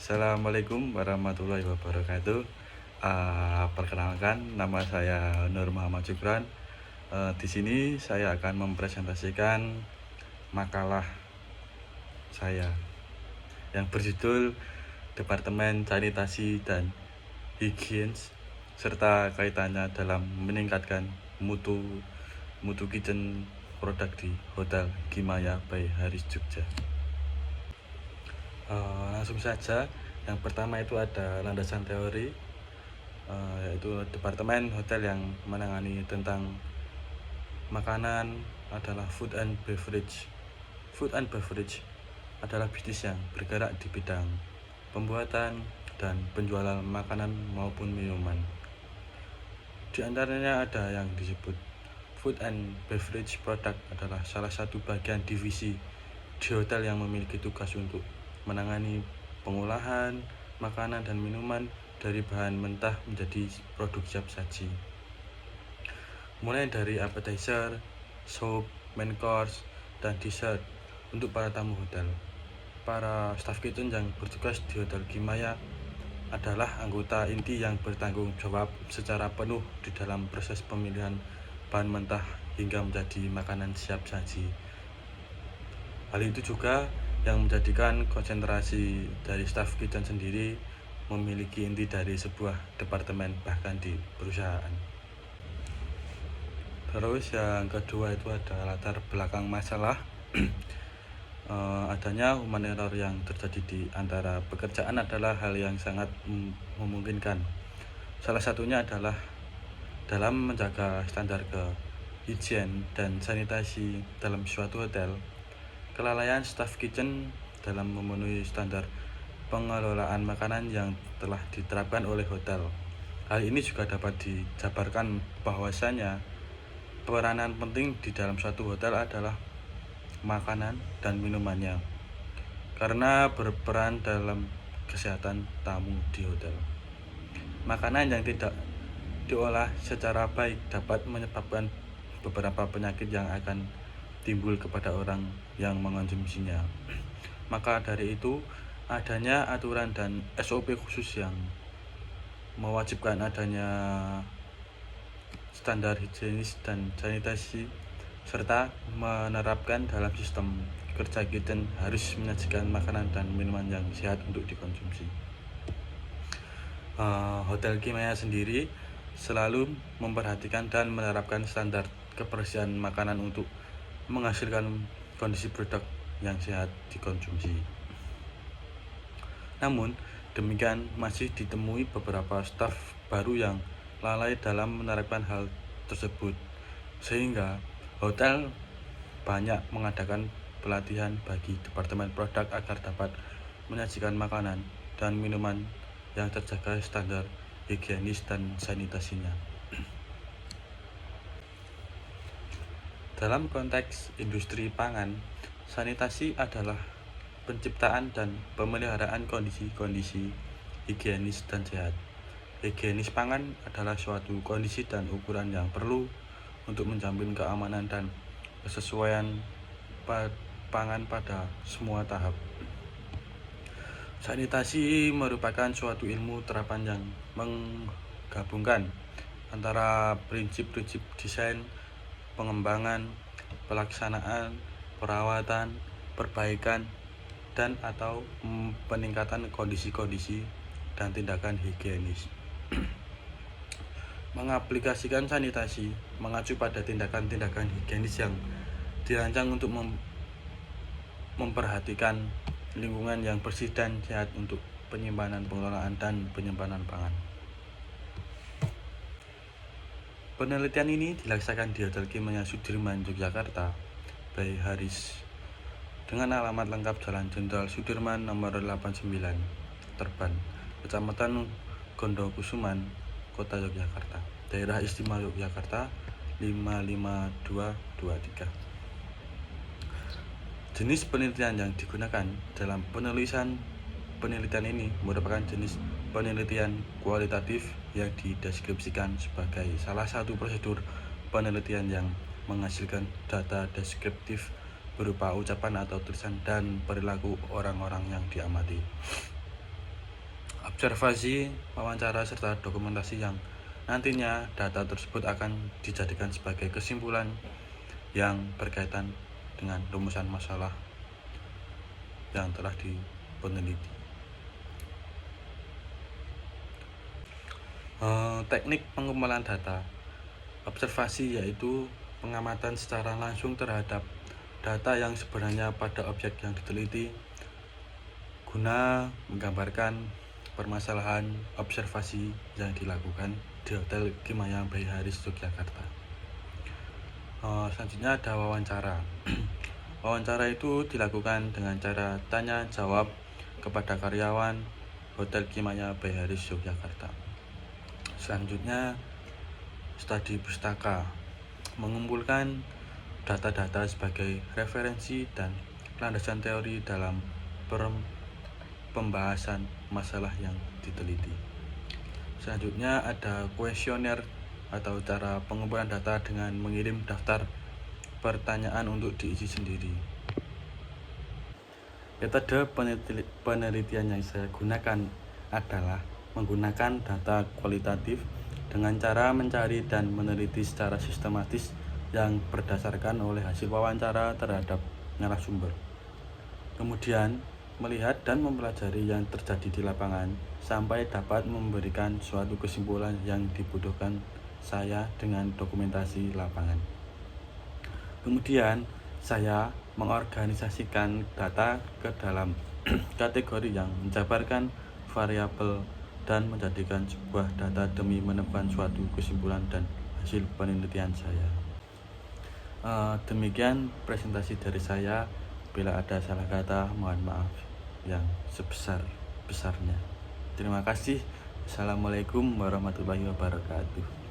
Assalamualaikum warahmatullahi wabarakatuh. Perkenalkan, nama saya Nur Muhammad Syukran. Di sini saya akan mempresentasikan makalah saya yang berjudul Departemen Sanitasi dan Higienis serta kaitannya dalam meningkatkan mutu kitchen produk di Hotel Kimaya by Haris Jogja. Langsung saja. Yang pertama itu ada landasan teori, yaitu departemen hotel yang menangani tentang makanan adalah food and beverage. Food and beverage adalah bisnis yang bergerak di bidang pembuatan dan penjualan makanan maupun minuman. Di antaranya ada yang disebut food and beverage product adalah salah satu bagian divisi di hotel yang memiliki tugas untuk menangani pengolahan makanan dan minuman dari bahan mentah menjadi produk siap saji, mulai dari appetizer, soup, main course, dan dessert untuk para tamu hotel. Para staff kitchen yang bertugas di Hotel Kimaya adalah anggota inti yang bertanggung jawab secara penuh di dalam proses pemilihan bahan mentah hingga menjadi makanan siap saji. Hal itu juga yang menjadikan konsentrasi dari staf kitchen sendiri memiliki inti dari sebuah departemen bahkan di perusahaan. Terus yang kedua itu ada latar belakang masalah. Adanya human error yang terjadi di antara pekerjaan adalah hal yang sangat memungkinkan. Salah satunya adalah dalam menjaga standar higien dan sanitasi dalam suatu hotel. Kelalaian staf kitchen dalam memenuhi standar pengelolaan makanan yang telah diterapkan oleh hotel. Hal ini juga dapat dijabarkan bahwasanya peranan penting di dalam suatu hotel adalah makanan dan minumannya, karena berperan dalam kesehatan tamu di hotel. Makanan yang tidak diolah secara baik dapat menyebabkan beberapa penyakit yang akan timbul kepada orang yang mengonsumsinya. Maka dari itu, adanya aturan dan SOP khusus yang mewajibkan adanya standar higienis dan sanitasi serta menerapkan dalam sistem kerja kitchen harus menyajikan makanan dan minuman yang sehat untuk dikonsumsi. Hotel Kimaya sendiri selalu memperhatikan dan menerapkan standar kebersihan makanan untuk menghasilkan kondisi produk yang sehat dikonsumsi. Namun demikian, masih ditemui beberapa staf baru yang lalai dalam menerapkan hal tersebut, sehingga hotel banyak mengadakan pelatihan bagi departemen produk agar dapat menyajikan makanan dan minuman yang terjaga standar higienis dan sanitasinya. Dalam konteks industri pangan, sanitasi adalah penciptaan dan pemeliharaan kondisi-kondisi higienis dan sehat. Higienis pangan adalah suatu kondisi dan ukuran yang perlu untuk menjamin keamanan dan kesesuaian pangan pada semua tahap. Sanitasi merupakan suatu ilmu terapan yang menggabungkan antara prinsip-prinsip desain, pengembangan, pelaksanaan, perawatan, perbaikan, dan atau peningkatan kondisi-kondisi dan tindakan higienis. Mengaplikasikan sanitasi mengacu pada tindakan-tindakan higienis yang dirancang untuk memperhatikan lingkungan yang bersih dan sehat untuk penyimpanan, pengelolaan, dan penyimpanan pangan. Penelitian ini dilaksanakan di Hotel Kimaya Sudirman, Yogyakarta by Haris dengan alamat lengkap Jalan Jenderal Sudirman nomor 89, Terban, Kecamatan Gondokusuman, Kota Yogyakarta, Daerah Istimewa Yogyakarta 55223. Jenis penelitian yang digunakan dalam penulisan penelitian ini merupakan jenis penelitian kualitatif yang dideskripsikan sebagai salah satu prosedur penelitian yang menghasilkan data deskriptif berupa ucapan atau tulisan dan perilaku orang-orang yang diamati. observasi, wawancara, serta dokumentasi yang nantinya data tersebut akan dijadikan sebagai kesimpulan yang berkaitan dengan rumusan masalah yang telah dipeneliti. Teknik pengumpulan data observasi yaitu pengamatan secara langsung terhadap data yang sebenarnya pada objek yang diteliti guna menggambarkan permasalahan observasi yang dilakukan di Hotel Kimaya Bay Haris, Yogyakarta. Selanjutnya ada wawancara. Wawancara itu dilakukan dengan cara tanya jawab kepada karyawan Hotel Kimaya Bay Haris, Yogyakarta. Selanjutnya studi pustaka, mengumpulkan data-data sebagai referensi dan landasan teori dalam pembahasan masalah yang diteliti. Selanjutnya ada kuesioner atau cara pengumpulan data dengan mengirim daftar pertanyaan untuk diisi sendiri. Metode penelitian yang saya gunakan adalah menggunakan data kualitatif dengan cara mencari dan meneliti secara sistematis yang berdasarkan oleh hasil wawancara terhadap narasumber. Kemudian melihat dan mempelajari yang terjadi di lapangan sampai dapat memberikan suatu kesimpulan yang dibutuhkan saya dengan dokumentasi lapangan. Kemudian saya mengorganisasikan data ke dalam kategori yang menjabarkan variabel dan menjadikan sebuah data demi menemukan suatu kesimpulan dan hasil penelitian saya. Demikian presentasi dari saya. Bila ada salah kata, mohon maaf yang sebesar-besarnya. Terima kasih. Assalamualaikum warahmatullahi wabarakatuh.